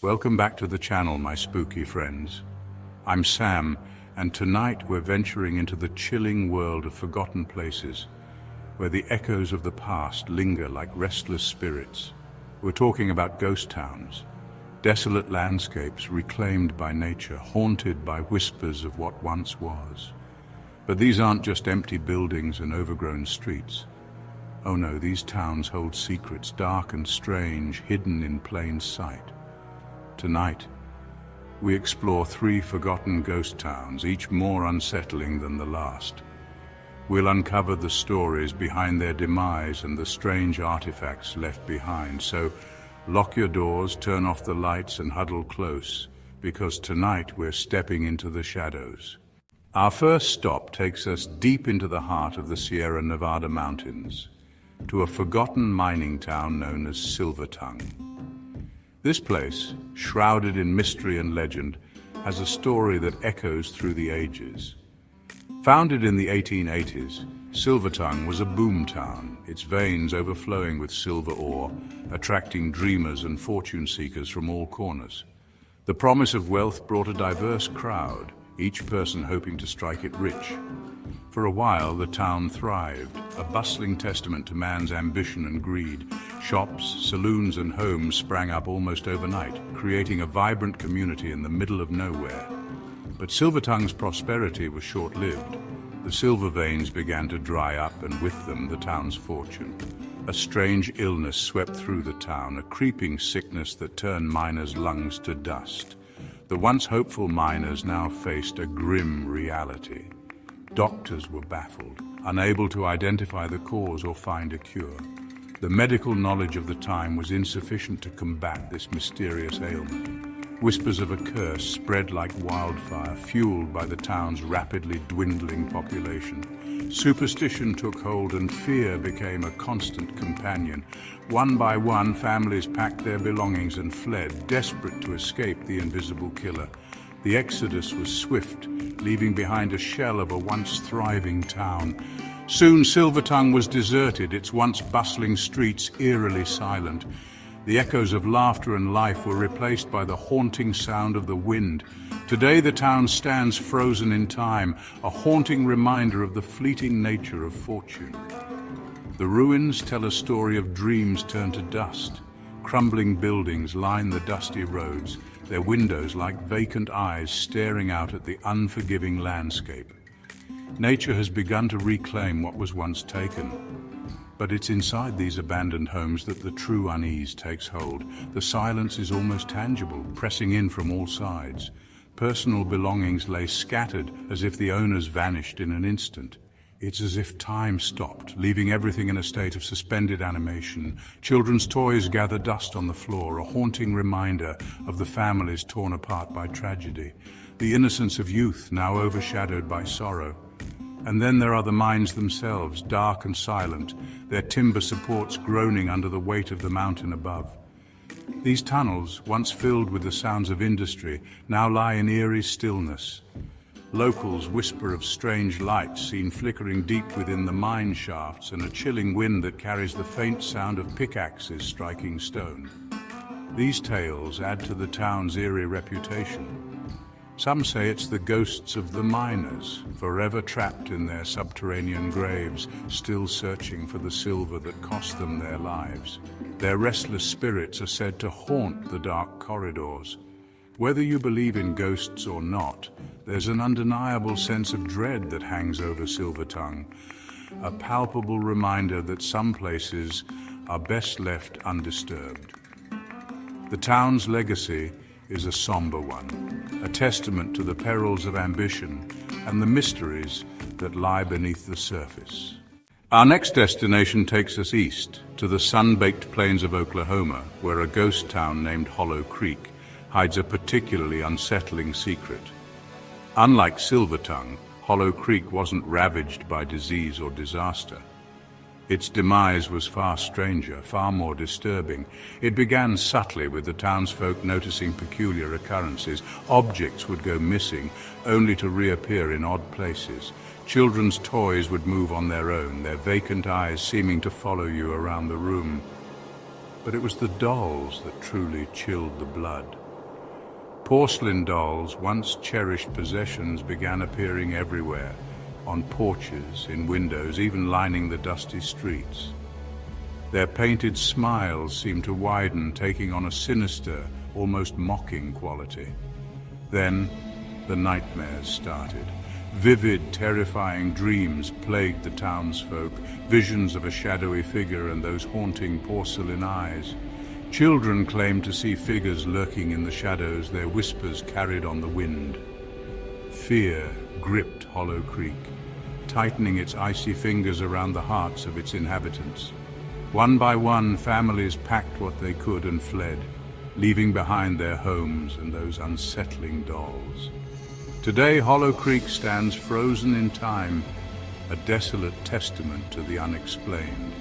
Welcome back to the channel, my spooky friends. I'm Sam, and tonight we're venturing into the chilling world of forgotten places, where the echoes of the past linger like restless spirits. We're talking about ghost towns, desolate landscapes reclaimed by nature, haunted by whispers of what once was. But these aren't just empty buildings and overgrown streets. Oh no, these towns hold secrets dark and strange, hidden in plain sight. Tonight, we explore 3 forgotten ghost towns, each more unsettling than the last. We'll uncover the stories behind their demise and the strange artifacts left behind. So lock your doors, turn off the lights and huddle close, because tonight we're stepping into the shadows. Our first stop takes us deep into the heart of the Sierra Nevada mountains, to a forgotten mining town known as Silver Tongue. This place, shrouded in mystery and legend, has a story that echoes through the ages. Founded in the 1880s, Silver Tongue was a boom town, its veins overflowing with silver ore, attracting dreamers and fortune seekers from all corners. The promise of wealth brought a diverse crowd, each person hoping to strike it rich. For a while, the town thrived, a bustling testament to man's ambition and greed. Shops, saloons and homes sprang up almost overnight, creating a vibrant community in the middle of nowhere. But Silver Tongue's prosperity was short-lived. The silver veins began to dry up, and with them the town's fortune. A strange illness swept through the town, a creeping sickness that turned miners' lungs to dust. The once hopeful miners now faced a grim reality. Doctors were baffled, unable to identify the cause or find a cure. The medical knowledge of the time was insufficient to combat this mysterious ailment. Whispers of a curse spread like wildfire, fueled by the town's rapidly dwindling population. Superstition took hold and fear became a constant companion. One by one, families packed their belongings and fled, desperate to escape the invisible killer. The exodus was swift, leaving behind a shell of a once thriving town. Soon Silver Tongue was deserted, its once bustling streets eerily silent. The echoes of laughter and life were replaced by the haunting sound of the wind. Today the town stands frozen in time, a haunting reminder of the fleeting nature of fortune. The ruins tell a story of dreams turned to dust. Crumbling buildings line the dusty roads, their windows like vacant eyes staring out at the unforgiving landscape. Nature has begun to reclaim what was once taken. But it's inside these abandoned homes that the true unease takes hold. The silence is almost tangible, pressing in from all sides. Personal belongings lay scattered as if the owners vanished in an instant. It's as if time stopped, leaving everything in a state of suspended animation. Children's toys gather dust on the floor, a haunting reminder of the families torn apart by tragedy. The innocence of youth now overshadowed by sorrow. And then there are the mines themselves, dark and silent, their timber supports groaning under the weight of the mountain above. These tunnels, once filled with the sounds of industry, now lie in eerie stillness. Locals whisper of strange lights seen flickering deep within the mine shafts, and a chilling wind that carries the faint sound of pickaxes striking stone. These tales add to the town's eerie reputation. Some say it's the ghosts of the miners, forever trapped in their subterranean graves, still searching for the silver that cost them their lives. Their restless spirits are said to haunt the dark corridors. Whether you believe in ghosts or not, there's an undeniable sense of dread that hangs over Silver Tongue, a palpable reminder that some places are best left undisturbed. The town's legacy is a somber one, a testament to the perils of ambition and the mysteries that lie beneath the surface. Our next destination takes us east, to the sun-baked plains of Oklahoma, where a ghost town named Hollow Creek hides a particularly unsettling secret. Unlike Silver Tongue, Hollow Creek wasn't ravaged by disease or disaster. Its demise was far stranger, far more disturbing. It began subtly, with the townsfolk noticing peculiar occurrences. Objects would go missing, only to reappear in odd places. Children's toys would move on their own, their vacant eyes seeming to follow you around the room. But it was the dolls that truly chilled the blood. Porcelain dolls, once cherished possessions, began appearing everywhere, on porches, in windows, even lining the dusty streets. Their painted smiles seemed to widen, taking on a sinister, almost mocking quality. Then, the nightmares started. Vivid, terrifying dreams plagued the townsfolk, visions of a shadowy figure and those haunting porcelain eyes. Children claimed to see figures lurking in the shadows, their whispers carried on the wind. Fear gripped Hollow Creek, tightening its icy fingers around the hearts of its inhabitants. One by one, families packed what they could and fled, leaving behind their homes and those unsettling dolls. Today, Hollow Creek stands frozen in time, a desolate testament to the unexplained.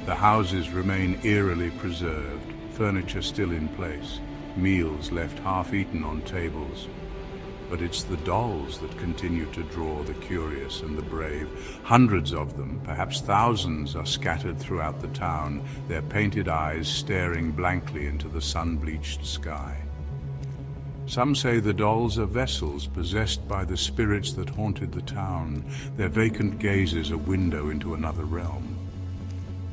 The houses remain eerily preserved, furniture still in place, meals left half-eaten on tables. But it's the dolls that continue to draw the curious and the brave. Hundreds of them, perhaps thousands, are scattered throughout the town, their painted eyes staring blankly into the sun-bleached sky. Some say the dolls are vessels possessed by the spirits that haunted the town, their vacant gazes a window into another realm.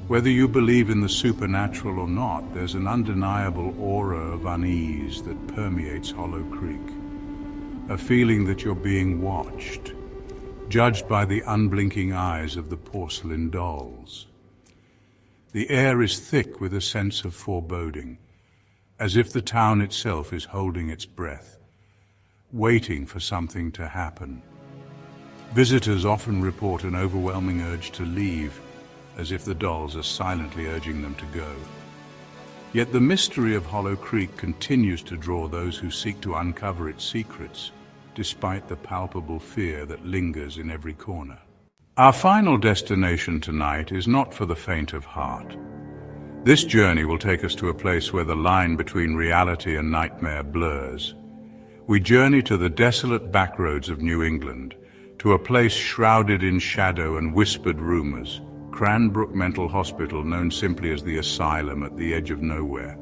Whether you believe in the supernatural or not, there's an undeniable aura of unease that permeates Hollow Creek. A feeling that you're being watched, judged by the unblinking eyes of the porcelain dolls. The air is thick with a sense of foreboding, as if the town itself is holding its breath, waiting for something to happen. Visitors often report an overwhelming urge to leave, as if the dolls are silently urging them to go. Yet the mystery of Hollow Creek continues to draw those who seek to uncover its secrets, despite the palpable fear that lingers in every corner. Our final destination tonight is not for the faint of heart. This journey will take us to a place where the line between reality and nightmare blurs. We journey to the desolate backroads of New England, to a place shrouded in shadow and whispered rumors, Cranbrook Mental Hospital, known simply as the Asylum, at the edge of nowhere.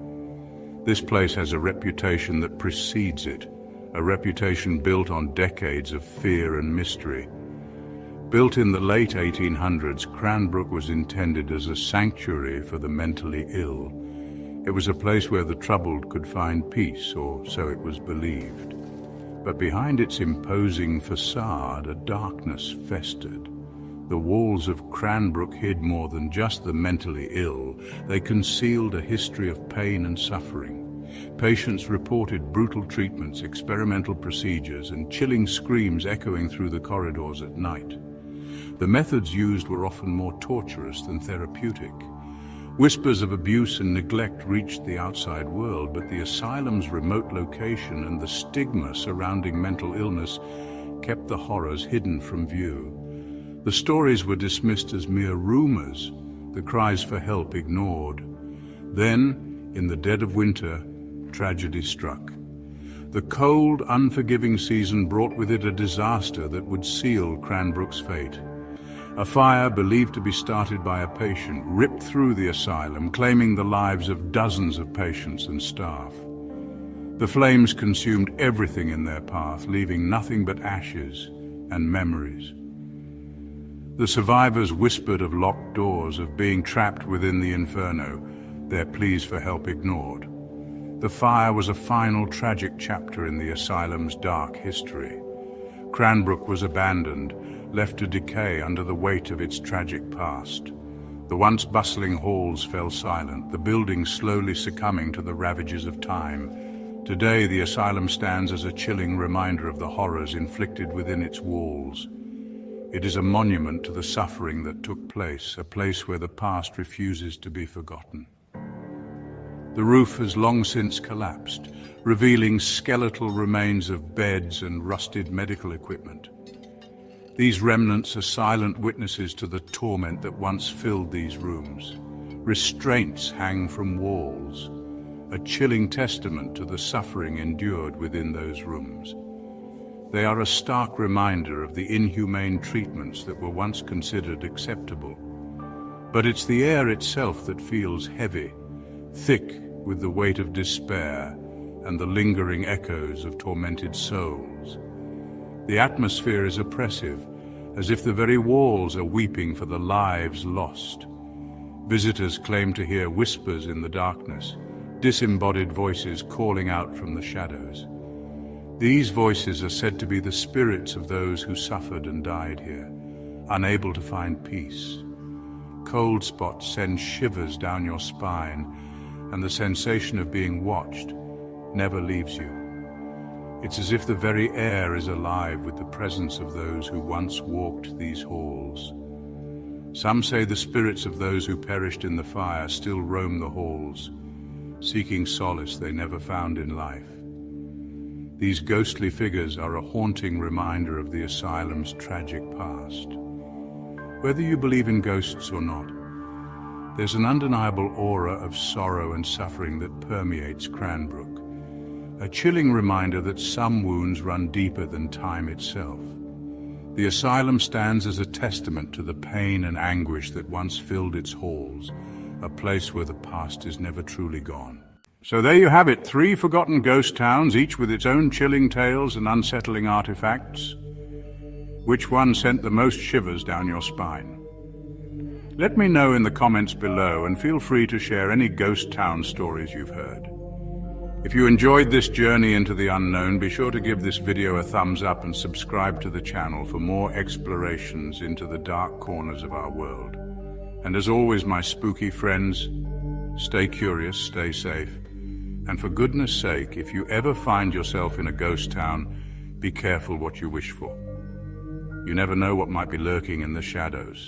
This place has a reputation that precedes it, a reputation built on decades of fear and mystery. Built in the late 1800s, Cranbrook was intended as a sanctuary for the mentally ill. It was a place where the troubled could find peace, or so it was believed. But behind its imposing facade, a darkness festered. The walls of Cranbrook hid more than just the mentally ill. They concealed a history of pain and suffering. Patients reported brutal treatments, experimental procedures, and chilling screams echoing through the corridors at night. The methods used were often more torturous than therapeutic. Whispers of abuse and neglect reached the outside world, but the asylum's remote location and the stigma surrounding mental illness kept the horrors hidden from view. The stories were dismissed as mere rumors, the cries for help ignored. Then, in the dead of winter, tragedy struck. The cold, unforgiving season brought with it a disaster that would seal Cranbrook's fate. A fire believed to be started by a patient ripped through the asylum, claiming the lives of dozens of patients and staff. The flames consumed everything in their path, leaving nothing but ashes and memories. The survivors whispered of locked doors, of being trapped within the inferno, their pleas for help ignored. The fire was a final tragic chapter in the asylum's dark history. Cranbrook was abandoned, left to decay under the weight of its tragic past. The once bustling halls fell silent, the building slowly succumbing to the ravages of time. Today, the asylum stands as a chilling reminder of the horrors inflicted within its walls. It is a monument to the suffering that took place, a place where the past refuses to be forgotten. The roof has long since collapsed, revealing skeletal remains of beds and rusted medical equipment. These remnants are silent witnesses to the torment that once filled these rooms. Restraints hang from walls, a chilling testament to the suffering endured within those rooms. They are a stark reminder of the inhumane treatments that were once considered acceptable. But it's the air itself that feels heavy, thick with the weight of despair, and the lingering echoes of tormented souls. The atmosphere is oppressive, as if the very walls are weeping for the lives lost. Visitors claim to hear whispers in the darkness, disembodied voices calling out from the shadows. These voices are said to be the spirits of those who suffered and died here, unable to find peace. Cold spots send shivers down your spine, and the sensation of being watched never leaves you. It's as if the very air is alive with the presence of those who once walked these halls. Some say the spirits of those who perished in the fire still roam the halls, seeking solace they never found in life. These ghostly figures are a haunting reminder of the asylum's tragic past. Whether you believe in ghosts or not, there's an undeniable aura of sorrow and suffering that permeates Cranbrook, a chilling reminder that some wounds run deeper than time itself. The asylum stands as a testament to the pain and anguish that once filled its halls, a place where the past is never truly gone. So there you have it, 3 forgotten ghost towns, each with its own chilling tales and unsettling artifacts. Which one sent the most shivers down your spine? Let me know in the comments below, and feel free to share any ghost town stories you've heard. If you enjoyed this journey into the unknown, be sure to give this video a thumbs up and subscribe to the channel for more explorations into the dark corners of our world. And as always, my spooky friends, stay curious, stay safe, and for goodness sake, if you ever find yourself in a ghost town, be careful what you wish for. You never know what might be lurking in the shadows.